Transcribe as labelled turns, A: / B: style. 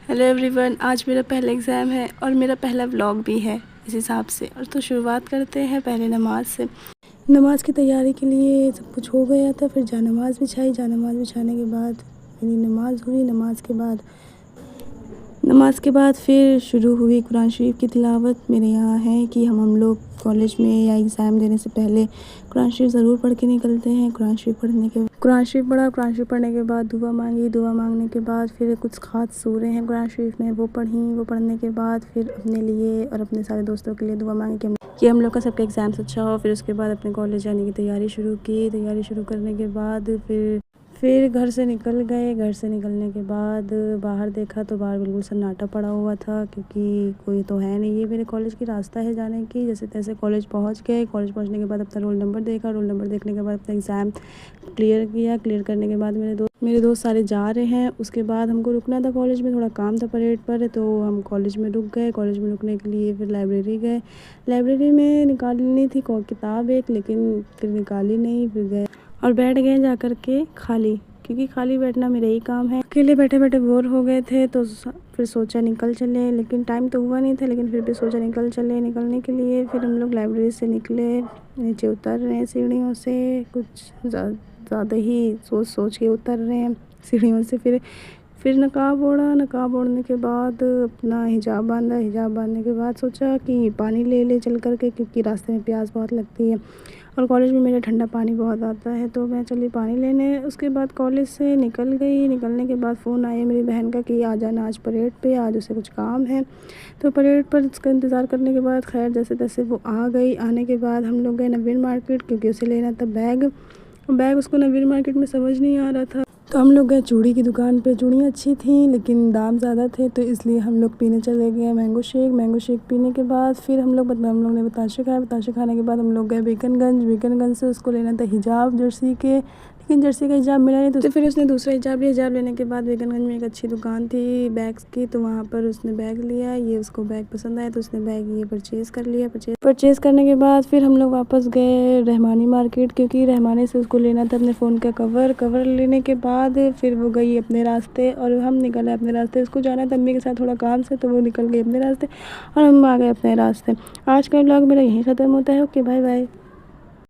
A: Hello everyone, आज मेरा पहला एग्ज़ाम है और मेरा पहला व्लॉग भी है इस हिसाब से। और तो शुरुआत करते हैं पहले नमाज से। नमाज की तैयारी के लिए सब कुछ हो गया था, फिर जानमाज़ बिछाई। जानमाज़ बिछाने के बाद मेरी नमाज़ हुई। नमाज के बाद फिर शुरू हुई कुरान शरीफ की तिलावत। मेरे यहाँ है कि हम लोग कॉलेज में या एग्ज़ाम देने से पहले कुरान शरीफ ज़रूर पढ़ के निकलते हैं। कुरान शरीफ पढ़ने के बाद दुआ मांगी। दुआ मांगने के बाद फिर कुछ ख़ास सूरतें हैं कुरान शरीफ में, वो पढ़ी। वो पढ़ने के बाद फिर अपने लिए और अपने सारे दोस्तों के लिए दुआ मांगी कि हम लोग का सबका एग्ज़ाम्स अच्छा हो। फिर उसके बाद अपने कॉलेज जाने की तैयारी शुरू की। तैयारी शुरू करने के बाद फिर घर से निकल गए। घर से निकलने के बाद बाहर देखा तो बाहर बिल्कुल सन्नाटा पड़ा हुआ था, क्योंकि कोई तो है नहीं। ये मेरे कॉलेज की रास्ता है जाने की। जैसे तैसे कॉलेज पहुंच गए। कॉलेज पहुंचने के बाद अपना रोल नंबर देखा। रोल नंबर देखने के बाद अपना एग्ज़ाम क्लियर किया। क्लियर करने के बाद मेरे दोस्त सारे जा रहे हैं। उसके बाद हमको रुकना था कॉलेज में, थोड़ा काम था परेड पर, तो हम कॉलेज में रुक गए। कॉलेज में रुकने के लिए फिर लाइब्रेरी गए। लाइब्रेरी में निकालनी थी किताब एक, लेकिन फिर निकाली नहीं। फिर गए और बैठ गए जा कर के खाली, क्योंकि खाली बैठना मेरा ही काम है। अकेले बैठे बैठे बोर हो गए थे, तो फिर सोचा निकल चले, लेकिन टाइम तो हुआ नहीं था, लेकिन फिर भी सोचा निकल चले। निकलने के लिए फिर हम लोग लाइब्रेरी से निकले। नीचे उतर रहे हैं सीढ़ियों से, कुछ ज़्यादा ही सोच के उतर रहे हैं सीढ़ियों से। फिर नकाब ओढ़ा। नकाब ओढ़ने के बाद अपना हिजाब बांधा। हिजाब बांधने के बाद सोचा कि पानी ले चल कर के, क्योंकि रास्ते में प्यास बहुत लगती है और कॉलेज में मेरा ठंडा पानी बहुत आता है, तो मैं चली पानी लेने। उसके बाद कॉलेज से निकल गई। निकलने के बाद फ़ोन आया मेरी बहन का कि आ जाना आज परेड पे, आज उसे कुछ काम है। तो परेड पर उसका इंतज़ार करने के बाद खैर जैसे तैसे वो आ गई। आने के बाद हम लोग गए नवीन मार्केट, क्योंकि उसे लेना था बैग उसको नवीन मार्केट में समझ नहीं आ रहा था, तो हम लोग गए चूड़ी की दुकान पे। चूड़ियाँ अच्छी थी लेकिन दाम ज़्यादा थे, तो इसलिए हम लोग पीने चले गए मैंगो शेक पीने के बाद फिर हम लोग ने बताशे खाए। बताशे खाने के बाद हम लोग गए बीकनगंज से उसको लेना था हिजाब जर्सी के, लेकिन जर्सी का हिजाब मिला नहीं, तो फिर उसने दूसरा हिजाब लिया। हिजाब लेने के बाद बीकनगंज में एक अच्छी दुकान थी बैग्स की, तो वहाँ पर उसने बैग लिया। ये उसको बैग पसंद आया, तो उसने बैग ये परचेज़ कर लिया। परचेज़ करने के बाद फिर हम लोग वापस गए रहमानी मार्केट, क्योंकि रहमानी से उसको लेना था अपने फ़ोन का कवर लेने के बाद फिर वो गई अपने रास्ते और हम निकले अपने रास्ते। उसको जाना था अम्मी के साथ थोड़ा काम से, तो वो निकल गई अपने रास्ते और हम आ गए अपने रास्ते। आज का व्लॉग मेरा यहीं ख़त्म होता है। Okay, bye bye.